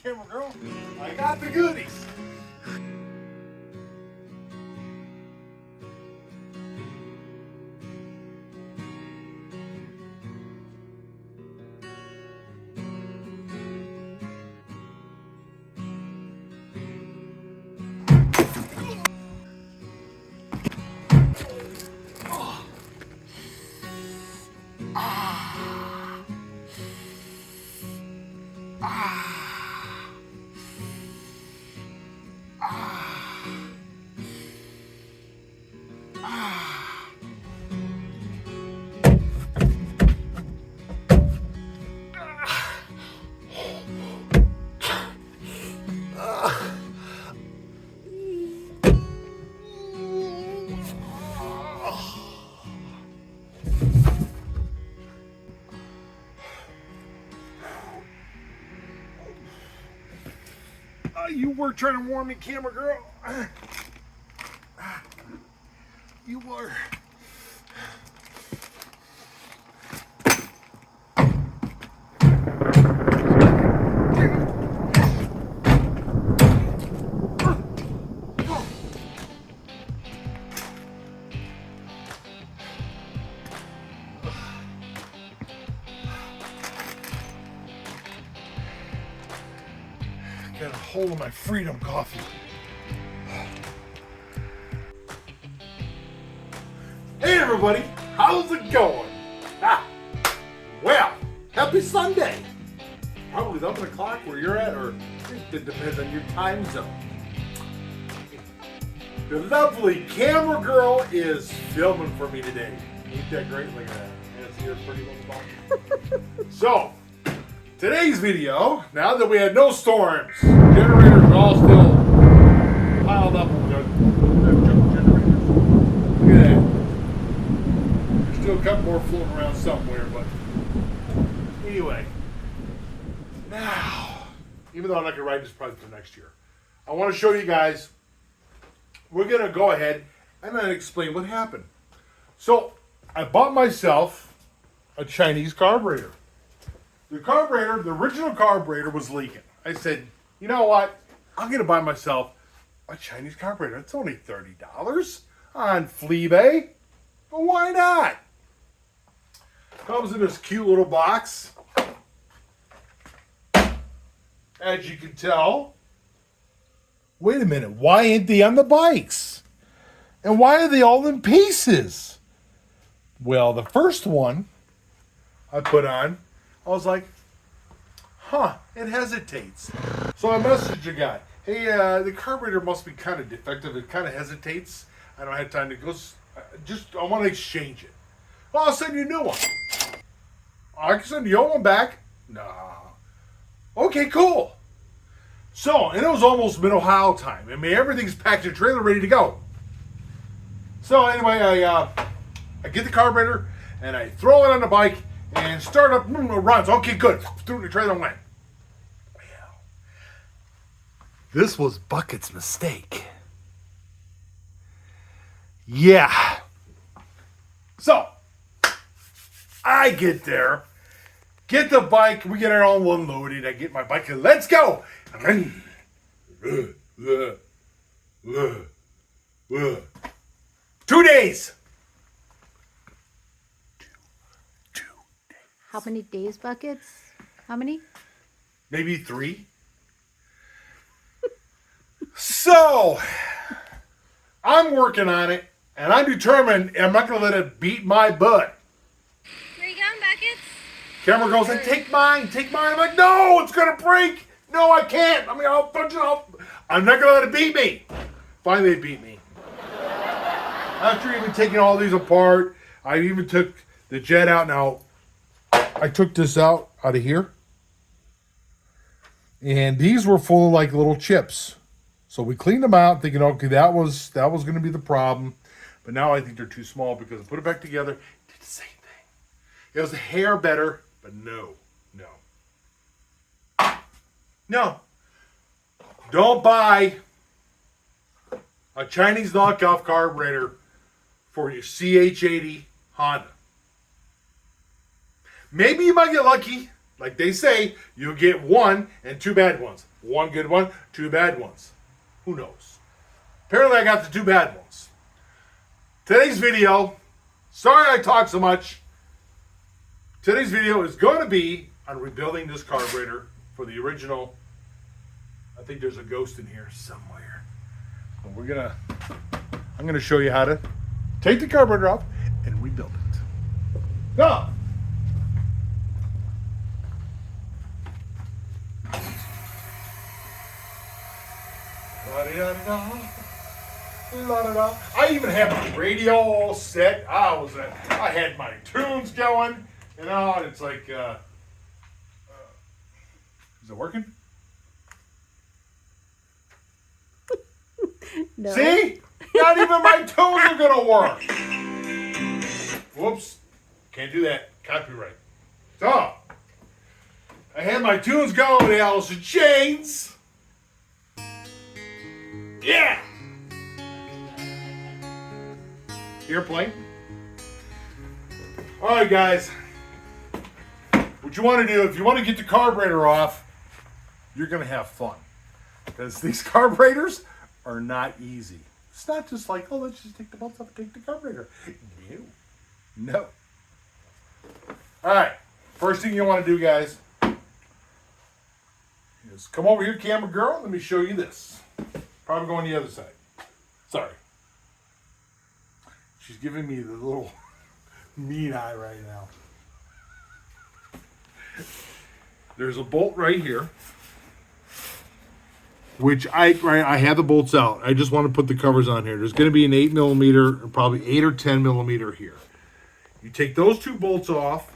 camera girl. I got the goodies. You were trying to warn me, camera girl. You were. Got a hold of my freedom coffee. Hey everybody, how's it going? Well, happy Sunday. Probably 11 o'clock where you're at, or it depends on your time zone. The lovely camera girl is filming for me today. Ain't that great? Look at that. That's your pretty little ball. So, today's video, now that we had no storms, generators are all still piled up with the generators. Look at that. There's still a couple more floating around somewhere, but anyway. Now, even though I'm not going to ride this product until next year, I want to show you guys, we're going to go ahead and then explain what happened. So, I bought myself a Chinese carburetor. The carburetor, the original carburetor was leaking. I said, you know what? I'm going to buy myself a Chinese carburetor. It's only $30 on Fleabay. But why not? Comes in this cute little box. As you can tell. Wait a minute. Why ain't they on the bikes? And why are they all in pieces? Well, the first one I put on, I was like, it hesitates. So I messaged the guy, hey, the carburetor must be kind of defective. It kind of hesitates. I don't have time to go. I want to exchange it. Well, I'll send you a new one. I can send the old one back. Nah. Okay, cool. So, and it was almost mid-Ohio time. I mean, everything's packed in a trailer ready to go. So anyway, I get the carburetor and I throw it on the bike and start up, runs. Okay, good. Threw it in the trailer and went. Well, this was Bucket's mistake. Yeah. So, I get there, get the bike, we get it all unloaded. I get my bike and let's go. 2 days. How many days, Buckets? How many? Maybe 3. So, I'm working on it, and I'm determined I'm not going to let it beat my butt. Where you going, Buckets? Camera goes, hey, take mine. I'm like, no, it's going to break. No, I can't. I mean, I'll punch it off. I'm not going to let it beat me. Finally, it beat me. After even taking all these apart, I even took the jet out. Now, I took this out of here. And these were full of like little chips. So we cleaned them out thinking, okay, that was going to be the problem. But now I think they're too small because I put it back together. Did the same thing. It was a hair better, but no. Don't buy a Chinese knockoff carburetor for your CH-80 Honda. Maybe you might get lucky. like they say, you get one and two bad ones. One good one, two bad ones. Who knows? Apparently I got the two bad ones. Today's video, sorry I talk so much. Today's video is going to be on rebuilding this carburetor for the original. I think there's a ghost in here somewhere. And I'm gonna show you how to take the carburetor off and rebuild it. Go! La-da-da. I even have my radio all set. I had my tunes going, and it's like, is it working? No. See? Not even my tunes are gonna work. Whoops. Can't do that. Copyright. So, I had my tunes going with Alice in Chains. Yeah! Airplane. Alright, guys. What you want to do, if you want to get the carburetor off, you're going to have fun. Because these carburetors are not easy. It's not just like, oh, let's just take the bolts off and take the carburetor. No. Alright. First thing you want to do, guys, is come over here, camera girl. Let me show you this. Probably going the other side. Sorry. She's giving me the little mean eye right now. There's a bolt right here, which I have the bolts out. I just want to put the covers on here. There's going to be an 8mm, or probably 8 or 10mm here. You take those two bolts off.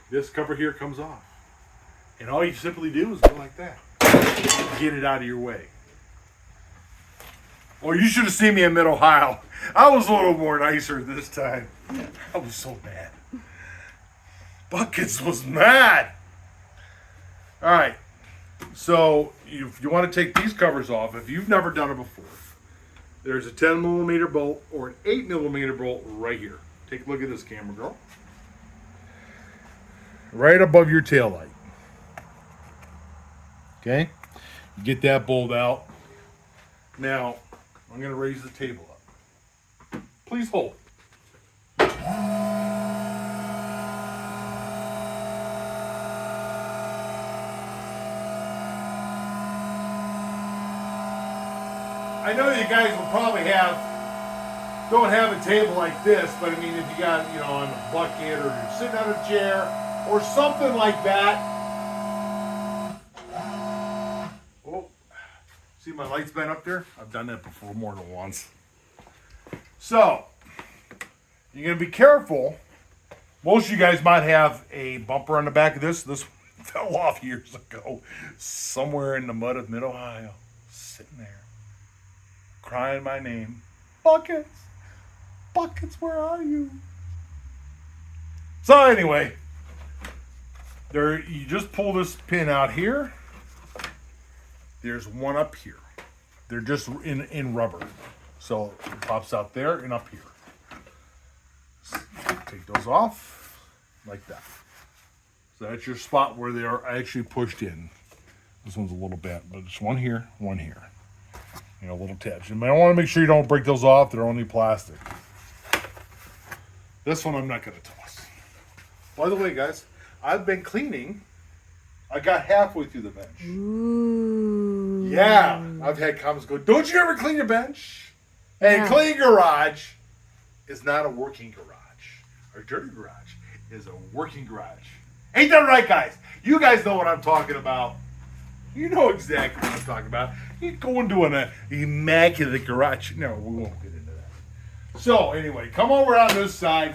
This cover here comes off. And all you simply do is go like that. Get it out of your way. Well, you should have seen me in Mid-Ohio. I was a little more nicer this time. I was so mad. Buckets was mad. All right. So if you want to take these covers off, if you've never done it before, there's a 10mm bolt or an 8mm bolt right here. Take a look at this, camera girl. Right above your tail light. Okay? You get that bolt out. Now, I'm going to raise the table up. Please hold. I know you guys will probably don't have a table like this, but I mean, if you got, on a bucket or you're sitting on a chair or something like that. Oh, see my light's been up there? I've done that before more than once. So, you're going to be careful. Most of you guys might have a bumper on the back of this. This fell off years ago. Somewhere in the mud of Mid-Ohio. Sitting there. Crying my name. Buckets! Buckets, where are you? So anyway, you just pull this pin out here. There's one up here. They're just in rubber. So it pops out there and up here. Take those off like that. So that's your spot where they are actually pushed in. This one's a little bent, but it's one here, one here. Little tabs. You might want to make sure you don't break those off. They're only plastic. This one I'm not going to toss. By the way, guys, I've been cleaning. I got halfway through the bench. Ooh. Yeah. I've had comments go, don't you ever clean your bench? Hey, Yeah. clean garage is not a working garage. Or dirty garage is a working garage. Ain't that right, guys? You guys know what I'm talking about. You know exactly what I'm talking about. You go into an immaculate garage. No, we won't get into that. So, anyway, come over on this side.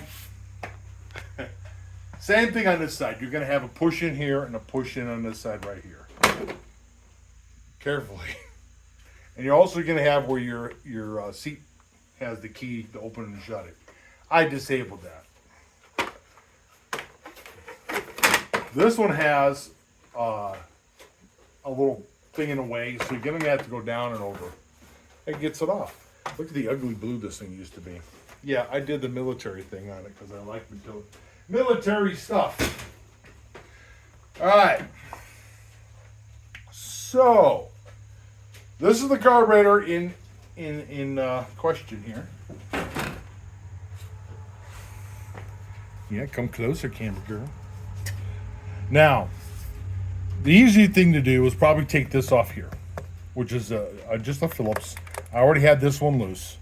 Same thing on this side. You're going to have a push in here and a push in on this side right here. Carefully. And you're also going to have where your seat has the key to open and shut it. I disabled that. This one has a little thing in the way, so you're going to have to go down and over. It gets it off. Look at the ugly blue this thing used to be. Yeah, I did the military thing on it because I like military stuff. All right. So, this is the carburetor in question here. Yeah, come closer, camera girl. Now, the easy thing to do is probably take this off here, which is just a Phillips. I already had this one loose.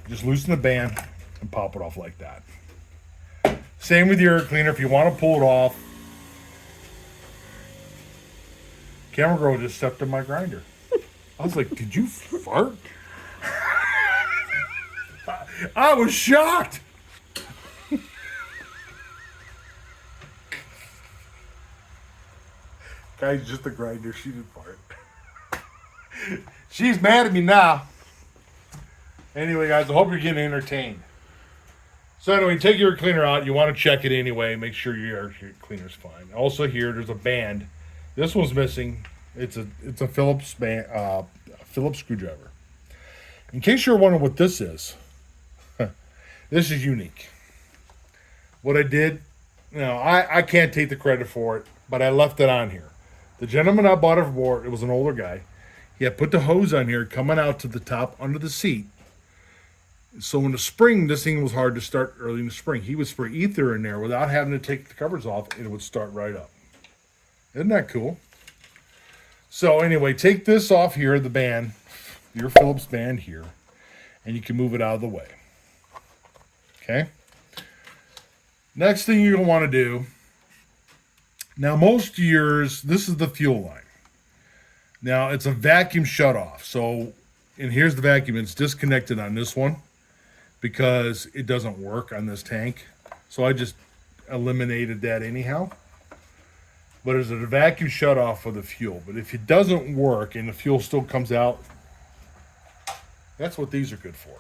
Just loosen the band and pop it off like that. Same with your air cleaner. If you want to pull it off, camera girl just stepped in my grinder. I was like, did you fart? I was shocked. Guys, just a grinder. She didn't fart. She's mad at me now. Anyway, guys, I hope you're getting entertained. So anyway, take your cleaner out. You want to check it anyway. Make sure your air cleaner's fine. Also here, there's a band. This one's missing. It's a Phillips band, Phillips screwdriver. In case you're wondering what this is, this is unique. What I did, I can't take the credit for it, but I left it on here. The gentleman I bought it for, it was an older guy. He had put the hose on here coming out to the top under the seat. So in the spring, this thing was hard to start early in the spring. He would spray ether in there without having to take the covers off, and it would start right up. Isn't that cool? So anyway, take this off here, the band, your Phillips band here, and you can move it out of the way. Okay? Next thing you're going to want to do, now most years, this is the fuel line. Now it's a vacuum shutoff. So, and here's the vacuum. It's disconnected on this one because it doesn't work on this tank. So I just eliminated that anyhow. But there's a vacuum shutoff for the fuel. But if it doesn't work and the fuel still comes out, that's what these are good for.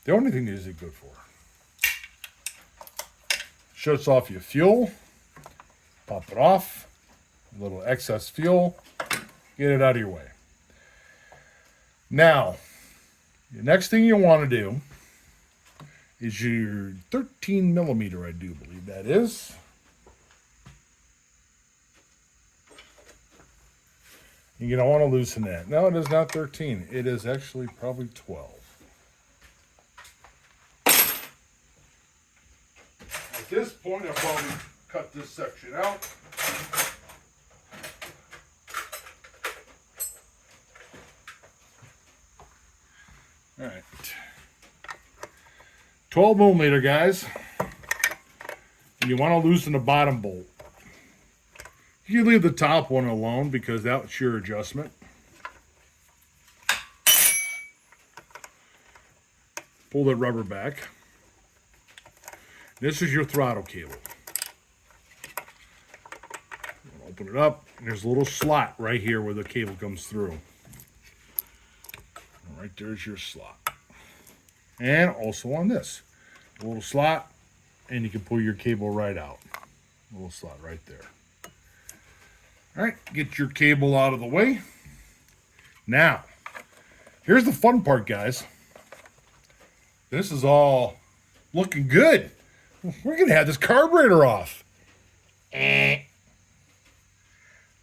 The only thing these are good for. Shuts off your fuel. Pop it off. A little excess fuel. Get it out of your way. Now, the next thing you want to do is your 13 millimeter, I do believe that is. You're going to want to loosen that. No, it is not 13. It is actually probably 12. At this point, I'll probably cut this section out. All right. 12 millimeter, guys. And you want to loosen the bottom bolt. You can leave the top one alone because that's your adjustment. Pull that rubber back. This is your throttle cable. Open it up, and there's a little slot right here where the cable comes through. All right, there's your slot. And also on this, a little slot, and you can pull your cable right out. A little slot right there. All right, get your cable out of the way. Now, here's the fun part, guys. This is all looking good. We're going to have this carburetor off.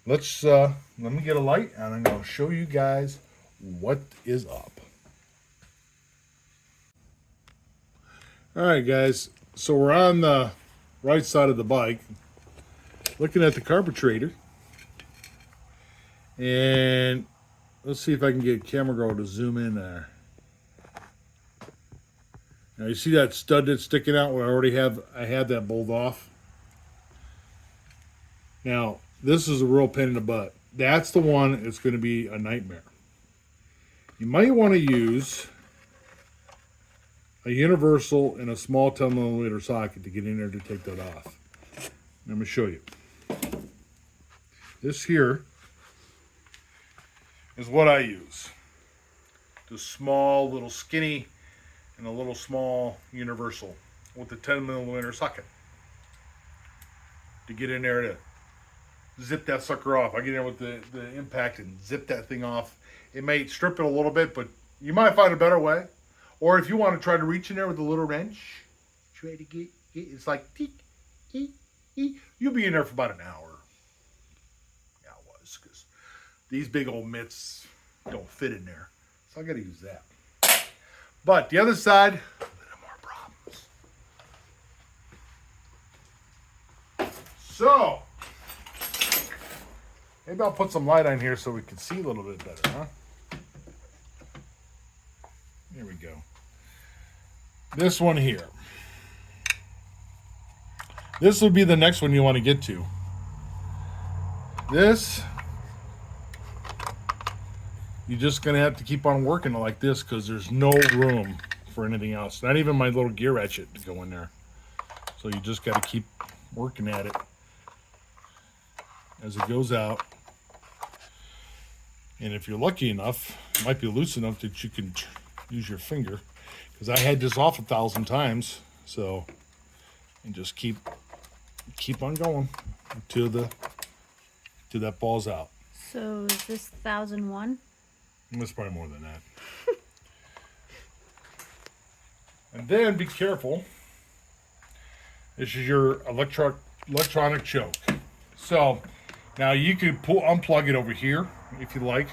Let's, let me get a light, and I'm going to show you guys what is up. All right, guys. So we're on the right side of the bike, looking at the carburetor. And let's see if I can get camera girl to zoom in there. Now you see that stud that's sticking out where I had that bolt off. Now this is a real pain in the butt. That's the one that's going to be a nightmare. You might want to use a universal and a small 10 millimeter socket to get in there to take that off. Let me show you. This here is what I use. The small, little skinny, and a little small universal with the 10 millimeter socket to get in there to zip that sucker off. I get in there with the impact and zip that thing off. It may strip it a little bit, but you might find a better way. Or if you want to try to reach in there with a little wrench, try to get it's like tick, you'll be in there for about an hour. Yeah, it was, because these big old mitts don't fit in there. So I gotta use that. But the other side, a little more problems. So maybe I'll put some light on here so we can see a little bit better, huh? There we go. This one here. This would be the next one you want to get to. This, you're just going to have to keep on working it like this because there's no room for anything else. Not even my little gear ratchet to go in there. So you just got to keep working at it as it goes out. And if you're lucky enough, it might be loose enough that you can use your finger, because I had this off 1,000 times. So, and just keep on going until that falls out. So is this 1001? It's probably more than that. And then be careful. This is your electronic choke. So now you could unplug it over here if you like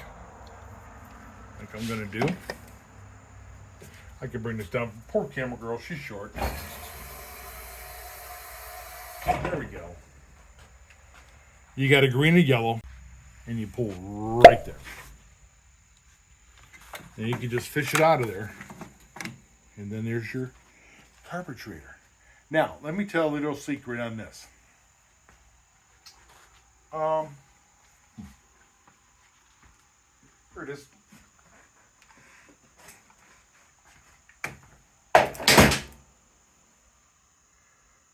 I'm gonna do. I can bring this down. Poor camera girl, she's short. There we go. You got a green and yellow, and you pull right there. And you can just fish it out of there. And then there's your carburetor. Now, let me tell a little secret on this. Here it is.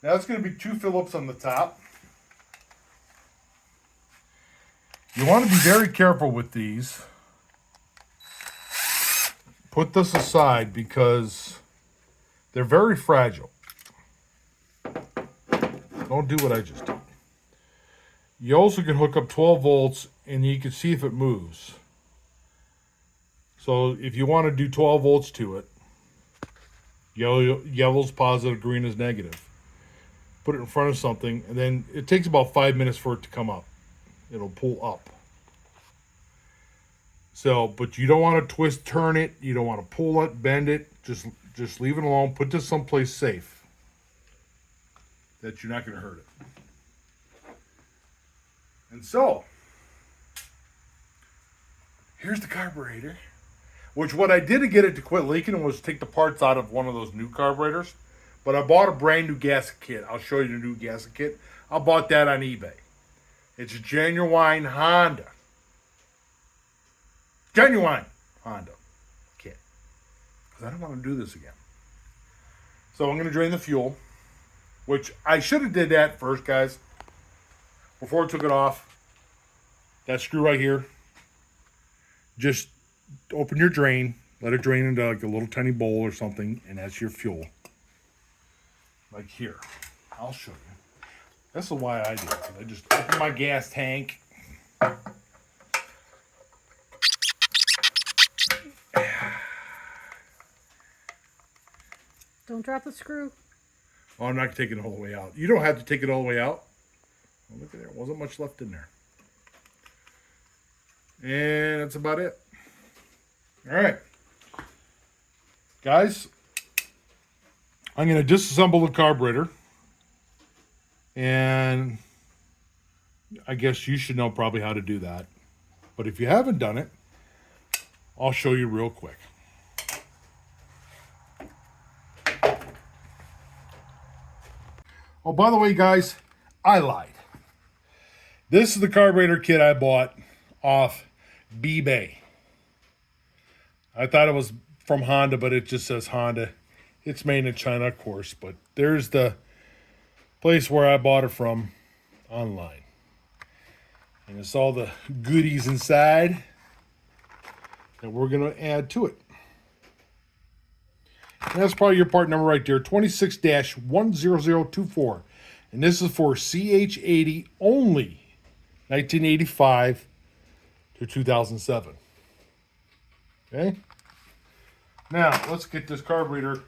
Now it's going to be 2 Phillips on the top. You want to be very careful with these. Put this aside because they're very fragile. Don't do what I just did. You also can hook up 12 volts and you can see if it moves. So if you want to do 12 volts to it, yellow's positive, green is negative. Put it in front of something, and then it takes about 5 minutes for it to come up. It'll pull up. So, but you don't want to turn it. You don't want to pull it, bend it. Just leave it alone. Put this someplace safe that you're not going to hurt it. And so, here's the carburetor. Which what I did to get it to quit leaking was take the parts out of one of those new carburetors. But I bought a brand new gasket kit. I'll show you the new gasket kit. I bought that on eBay. It's a genuine Honda. Genuine Honda kit. Because I don't want to do this again. So I'm going to drain the fuel. Which I should have did that first, guys. Before I took it off. That screw right here. Just open your drain. Let it drain into like a little tiny bowl or something. And that's your fuel. Like here. I'll show you. This is why I do it. I just open my gas tank. Don't drop the screw. Oh, I'm not taking it all the way out. You don't have to take it all the way out. Oh, look at there. Wasn't much left in there. And that's about it. All right. Guys, I'm going to disassemble the carburetor. And I guess you should know probably how to do that. But if you haven't done it, I'll show you real quick. Oh, by the way, guys, I lied. This is the carburetor kit I bought off eBay. I thought it was from Honda, but it just says Honda. It's made in China, of course, but there's the place where I bought it from online. And it's all the goodies inside that we're going to add to it. And that's probably your part number right there, 26-10024. And this is for CH80 only, 1985 to 2007. Okay? Now, let's get this carburetor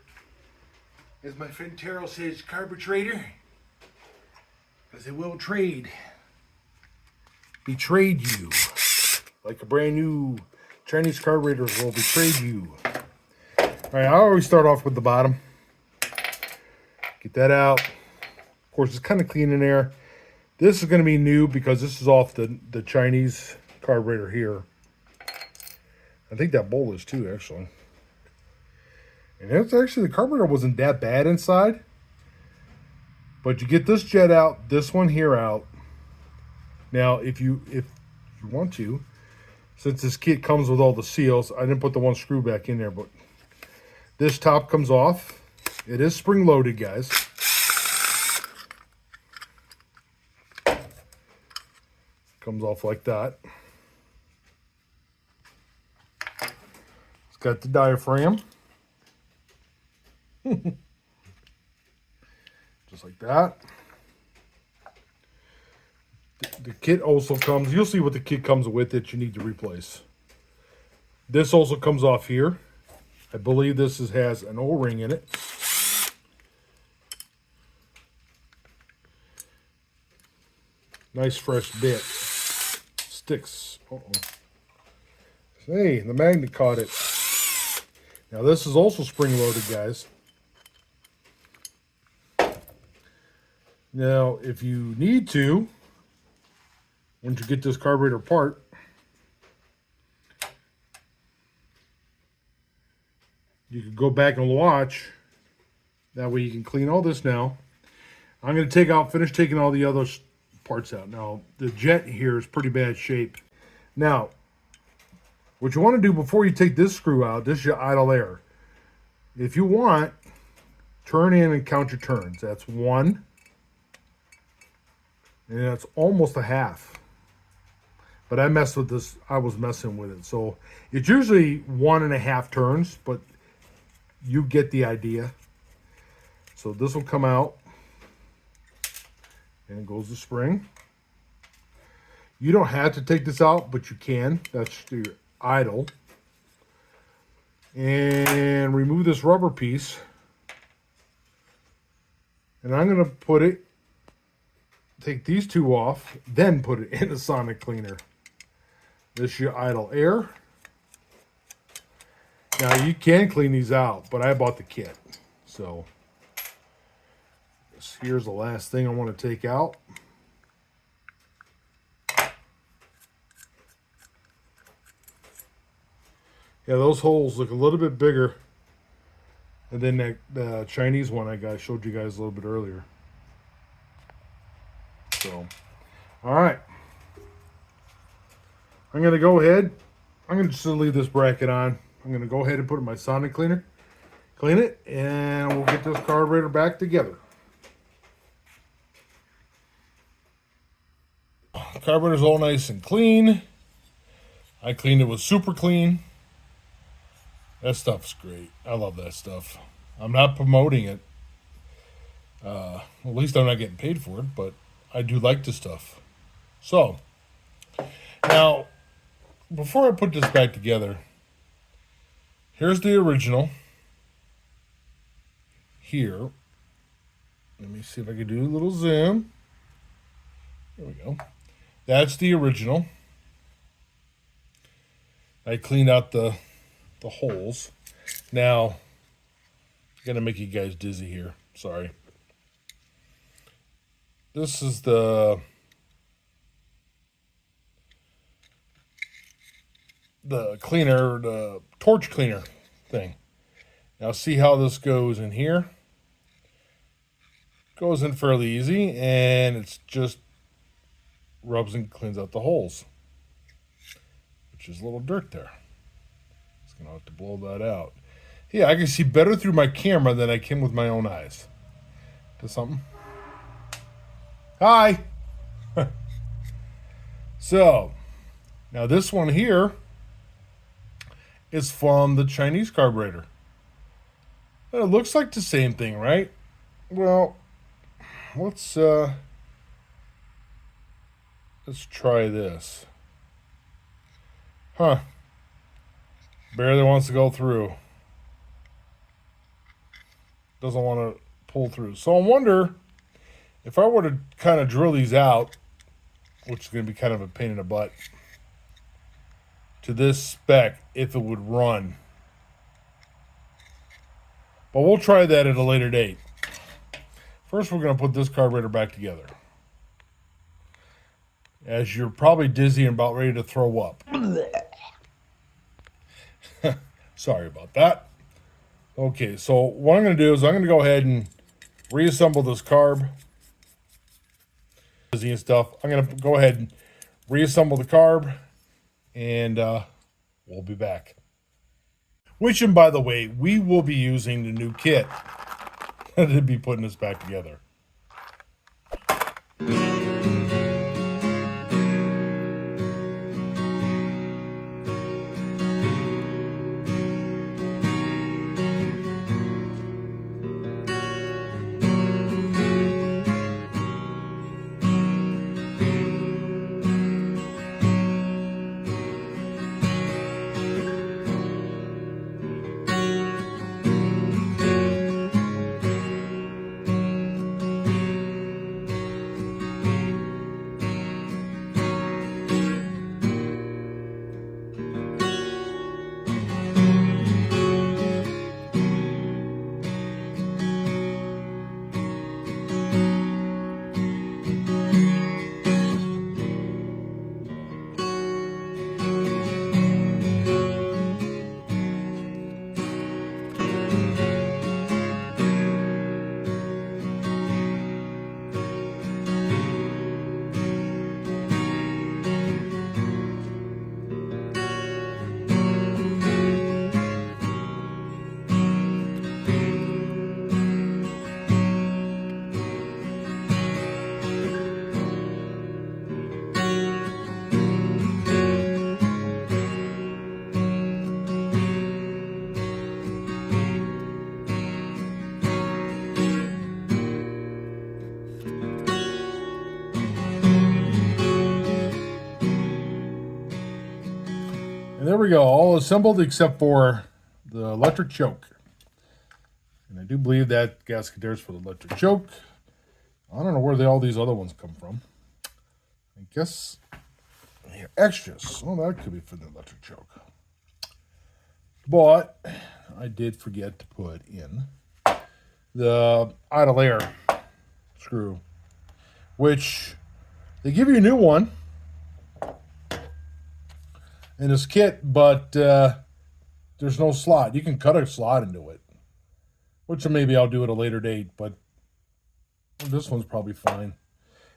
As my friend Terrell says, Carburetor. Because it will trade. Betrayed you. Like a brand new Chinese carburetors will betray you. Alright, I always start off with the bottom. Get that out. Of course, it's kind of clean in there. This is going to be new because this is off the Chinese carburetor here. I think that bowl is too, actually. And it's actually, the carburetor wasn't that bad inside. But you get this jet out, this one here out. Now, if you want to, since this kit comes with all the seals, I didn't put the one screw back in there, but this top comes off. It is spring loaded, guys. Comes off like that. It's got the diaphragm. Just like that. The kit also comes, you'll see what the kit comes with that you need to replace. This also comes off here. I believe this has an O-ring in it. Nice fresh bit. Sticks. Uh-oh. Hey, the magnet caught it. Now this is also spring loaded, guys. Now, if you need to, once you get this carburetor apart, you can go back and watch. That way you can clean all this now. I'm going to finish taking all the other parts out. Now, the jet here is pretty bad shape. Now, what you want to do before you take this screw out, this is your idle air. If you want, turn in and count your turns. That's 1. And that's almost a half. But I messed with this. I was messing with it. So it's usually 1.5 turns, but you get the idea. So this will come out. And it goes the spring. You don't have to take this out, but you can. That's your idle. And remove this rubber piece. And I'm going to take these two off, then put it in the sonic cleaner. This is your idle air. Now you can clean these out, but I bought the kit. So here's the last thing I want to take out. Yeah, those holes look a little bit bigger than the Chinese one I showed you guys a little bit earlier. So, all right. I'm going to go ahead. I'm going to just leave this bracket on. I'm going to go ahead and put it in my sonic cleaner. Clean it, and we'll get this carburetor back together. Carburetor's all nice and clean. I cleaned it with super clean. That stuff's great. I love that stuff. I'm not promoting it. At least I'm not getting paid for it, but I do like the stuff. So, now, before I put this back together, here's the original. Here. Let me see if I can do a little zoom. There we go. That's the original. I cleaned out the holes. Now, I'm going to make you guys dizzy here. Sorry. This is the cleaner, the torch cleaner thing. Now see how this goes in here. Goes in fairly easy, and it's just rubs and cleans out the holes, which is a little dirt there. Just gonna have to blow that out. Yeah, I can see better through my camera than I can with my own eyes. Does something? Hi. So, now this one here is from the Chinese carburetor. It looks like the same thing, right? Well, let's try this. Huh. Barely wants to go through. doesn't want to pull through. So I wonder if I were to kind of drill these out, which is going to be kind of a pain in the butt, to this spec, if it would run. But we'll try that at a later date. First, we're going to put this carburetor back together. As you're probably dizzy and about ready to throw up. Sorry about that. Okay, so what I'm going to do is I'm going to go ahead and reassemble this carb. Dizzy and stuff. I'm going to go ahead and reassemble the carb, and we'll be back. Which, and by the way, we will be using the new kit to be putting this back together. And there we go, all assembled except for the electric choke. And I do believe that gasket there is for the electric choke. I don't know where all these other ones come from. I guess they're extras. Oh, that could be for the electric choke. But I did forget to put in the idle air screw, which they give you a new one in this kit, but there's no slot. You can cut a slot into it, which maybe I'll do at a later date, but this one's probably fine.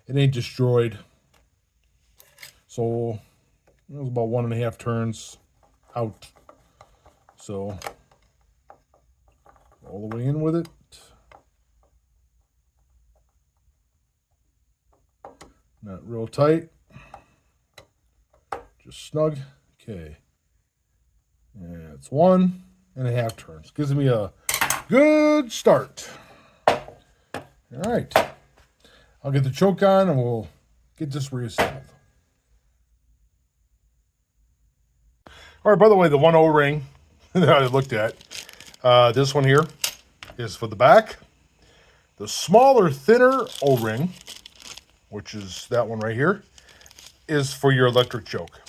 It ain't destroyed. So it was about 1.5 turns out. So all the way in with it. Not real tight. Just snug. Okay. And it's 1.5 turns. Gives me a good start. All right. I'll get the choke on and we'll get this reassembled. All right, by the way, the one O-ring that I looked at, this one here is for the back. The smaller, thinner O-ring, which is that one right here, is for your electric choke.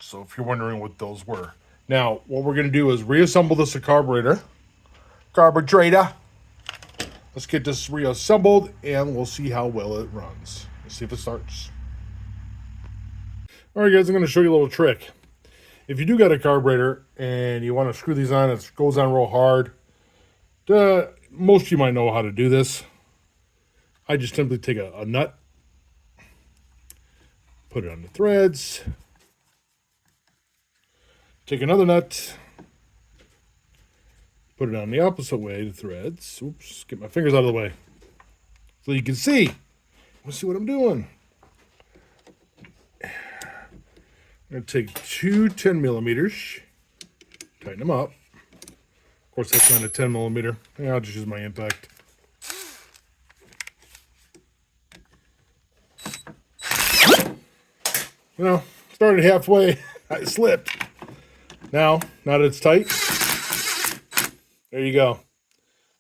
So if you're wondering what those were. Now, what we're going to do is reassemble this carburetor. Let's get this reassembled and we'll see how well it runs. Let's see if it starts. All right, guys, I'm going to show you a little trick. If you do got a carburetor and you want to screw these on, it goes on real hard. Most of you might know how to do this. I just simply take a nut, put it on the threads, take another nut, put it on the opposite way, the threads. Oops, get my fingers out of the way so you can see. Let's see what I'm doing. I'm going to take 2 10mm, tighten them up. Of course, that's not a 10mm. Yeah, I'll just use my impact. Well, started halfway, I slipped. Now that it's tight, there you go.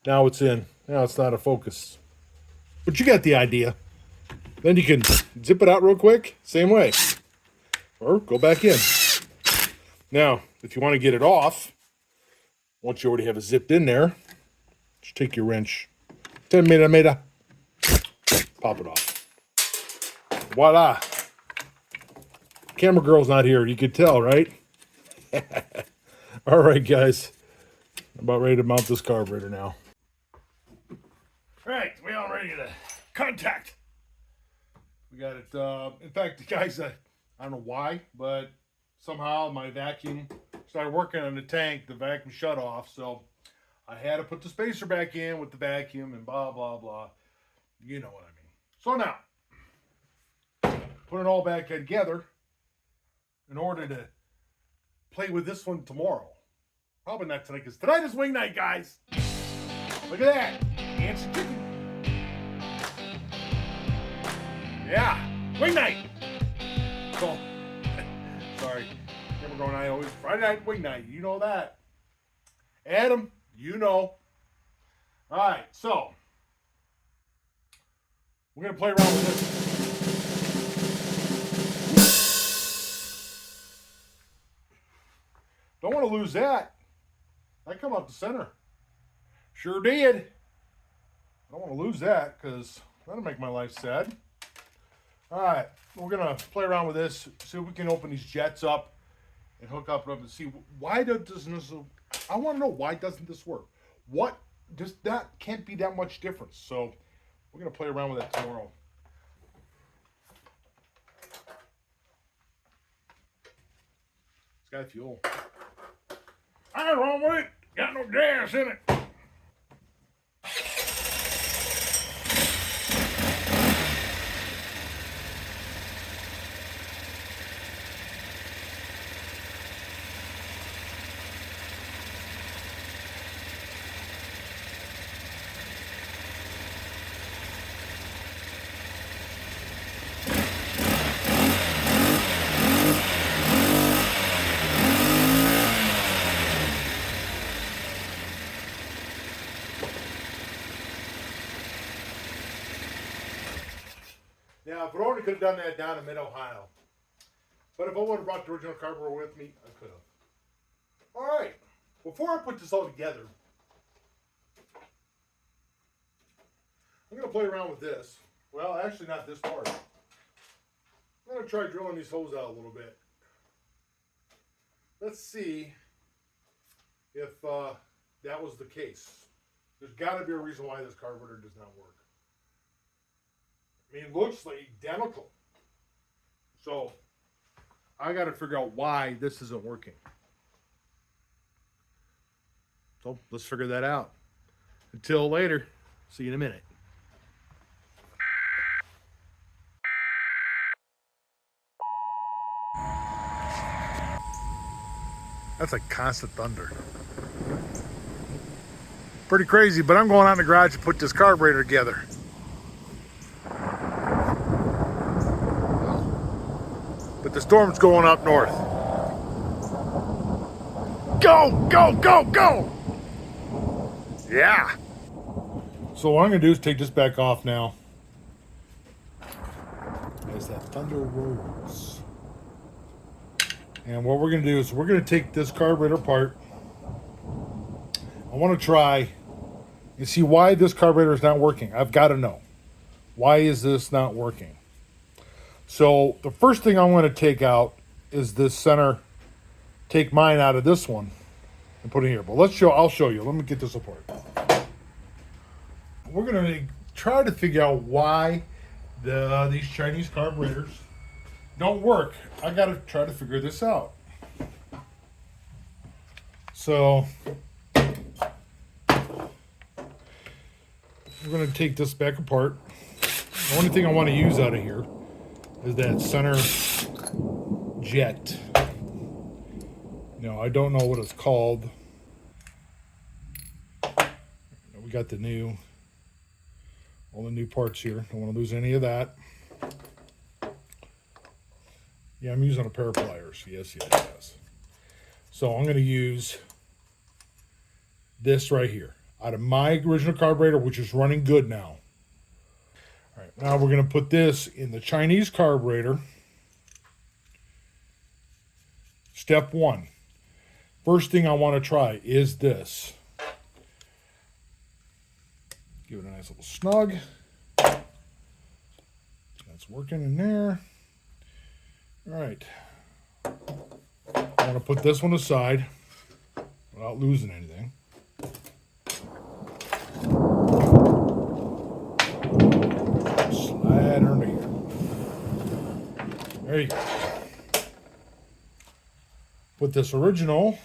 Now it's in. Now it's not a focus. But you got the idea. Then you can zip it out real quick. Same way. Or go back in. Now, if you want to get it off, once you already have it zipped in there, just take your wrench. 10 millimeter. Pop it off. Voila. Camera girl's not here. You could tell, right? All right, guys. I'm about ready to mount this carburetor now. All right, we all ready to contact. We got it. In fact, guys, I don't know why, but somehow my vacuum started working on the tank. The vacuum shut off, so I had to put the spacer back in with the vacuum and blah, blah, blah. You know what I mean. So now, put it all back together in order to play with this one tomorrow. Probably not tonight, because tonight is wing night, guys. Look at that. Ants and chicken. Yeah, wing night. So, sorry. Never going I always Friday night wing night. You know that. Adam, you know. All right, so we're gonna play around with this. Don't want to lose that. I come up the center. Sure did. I don't want to lose that because that'll make my life sad. All right, we're gonna play around with this, see if we can open these jets up and hook up and see why doesn't this. I want to know why doesn't this work? What just that can't be that much difference. So we're gonna play around with that tomorrow. It's got fuel. I don't wrong with it. Got no gas in it. Now, if I only could have done that down in mid-Ohio. But if I would have brought the original carburetor with me, I could have. All right. Before I put this all together, I'm going to play around with this. Well, actually not this part. I'm going to try drilling these holes out a little bit. Let's see if that was the case. There's got to be a reason why this carburetor does not work. I mean, it looks like identical. So, I got to figure out why this isn't working. So, let's figure that out. Until later, see you in a minute. That's like constant thunder. Pretty crazy, but I'm going out in the garage to put this carburetor together. But the storm's going up north. Go, go, go, go! Yeah. So what I'm gonna do is take this back off now. As that thunder rolls. And what we're gonna do is we're gonna take this carburetor apart. I wanna try and see why this carburetor is not working. I've gotta know. Why is this not working? So the first thing I'm going to take out is this center. Take mine out of this one and put it here. But I'll show you. Let me get this apart. We're going to try to figure out why these Chinese carburetors don't work. I got to try to figure this out. So we're going to take this back apart. The only thing I want to use out of here is that center jet. No, I don't know what it's called. We got all the new parts here. Don't want to lose any of that. Yeah, I'm using a pair of pliers. Yes. So I'm going to use this right here. out of my original carburetor, which is running good now. All right, now we're going to put this in the Chinese carburetor. Step 1. First thing I want to try is this. Give it a nice little snug. That's working in there. All right. I'm going to put this one aside without losing anything. Slide under here. There you go. Put this original.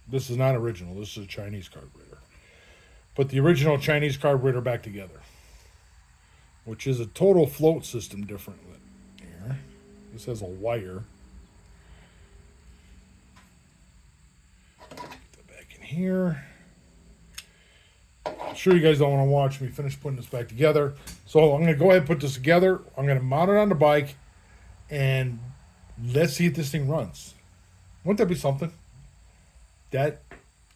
This is not original. This is a Chinese carburetor. Put the original Chinese carburetor back together, which is a total float system different here. This has a wire. Put that back in here. I'm sure you guys don't want to watch me finish putting this back together. So I'm going to go ahead and put this together. I'm going to mount it on the bike, and let's see if this thing runs. Wouldn't that be something? That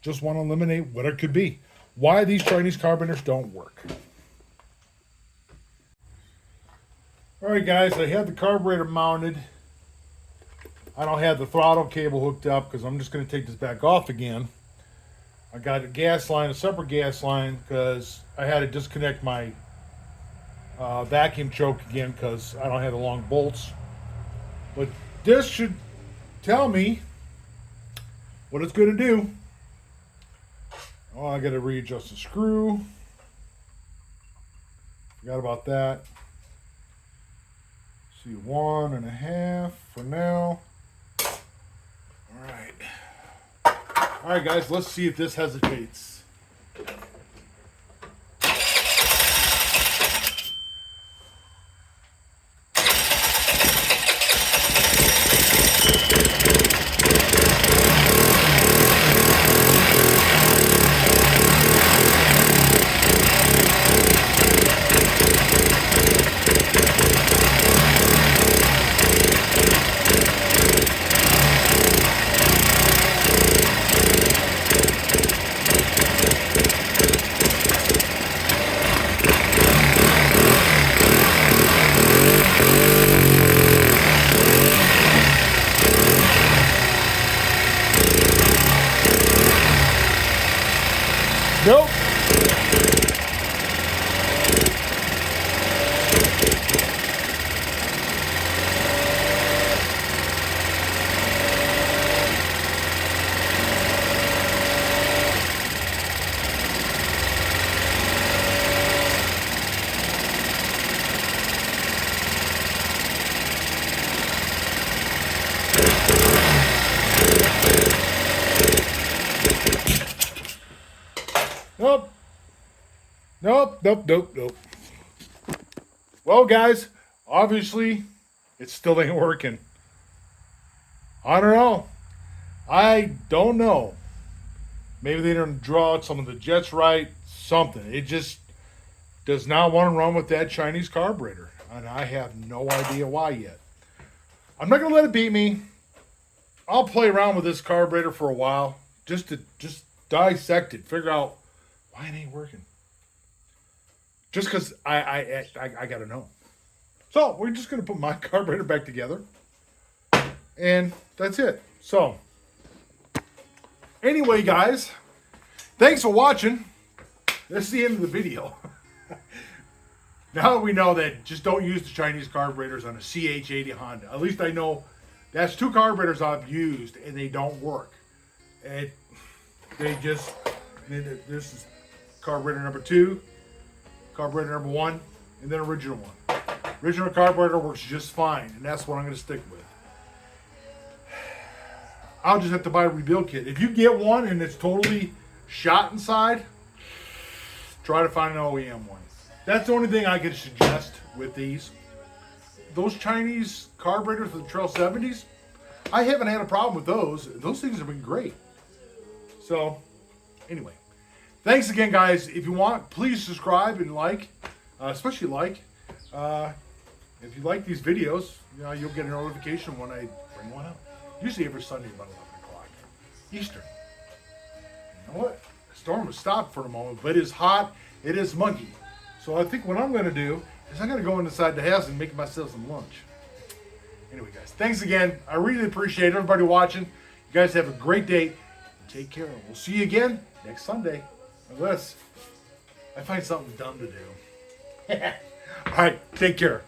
just want to eliminate what it could be. Why these Chinese carburetors don't work. Alright guys, I have the carburetor mounted. I don't have the throttle cable hooked up because I'm just going to take this back off again. I got a gas line, a separate gas line, because I had to disconnect my vacuum choke again because I don't have the long bolts. But this should tell me what it's going to do. Oh, I got to readjust the screw. Forgot about that. See, 1.5 for now. All right. All right, guys, let's see if this hesitates. Nope. Nope. Nope, nope, nope, nope. Well, guys, obviously, it still ain't working. I don't know. I don't know. Maybe they didn't draw out some of the jets right. Something. It just does not want to run with that Chinese carburetor. And I have no idea why yet. I'm not going to let it beat me. I'll play around with this carburetor for a while. Just to dissect it. Figure out why it ain't working. Just because I got to know. So, we're just going to put my carburetor back together. And that's it. So, anyway, guys, thanks for watching. That's the end of the video. Now that we know that, just don't use the Chinese carburetors on a CH-80 Honda. At least I know that's 2 carburetors I've used, and they don't work. This is carburetor number 2, carburetor number 1, and then original one. Original carburetor works just fine, and that's what I'm going to stick with. I'll just have to buy a rebuild kit. If you get one and it's totally shot inside, try to find an OEM one. That's the only thing I could suggest with these. Those Chinese carburetors for the Trail 70s, I haven't had a problem with those. Those things have been great. So, anyway. Thanks again, guys. If you want, please subscribe and like. Especially like. If you like these videos, you'll get a notification when I bring one out. Usually every Sunday about 11 o'clock. Eastern. You know what? storm has stopped for the moment, but it's hot. It is muggy. So I think what I'm going to do is I'm going to go inside the house and make myself some lunch. Anyway, guys, thanks again. I really appreciate everybody watching. You guys have a great day. Take care. We'll see you again next Sunday. Unless I find something dumb to do. All right, take care.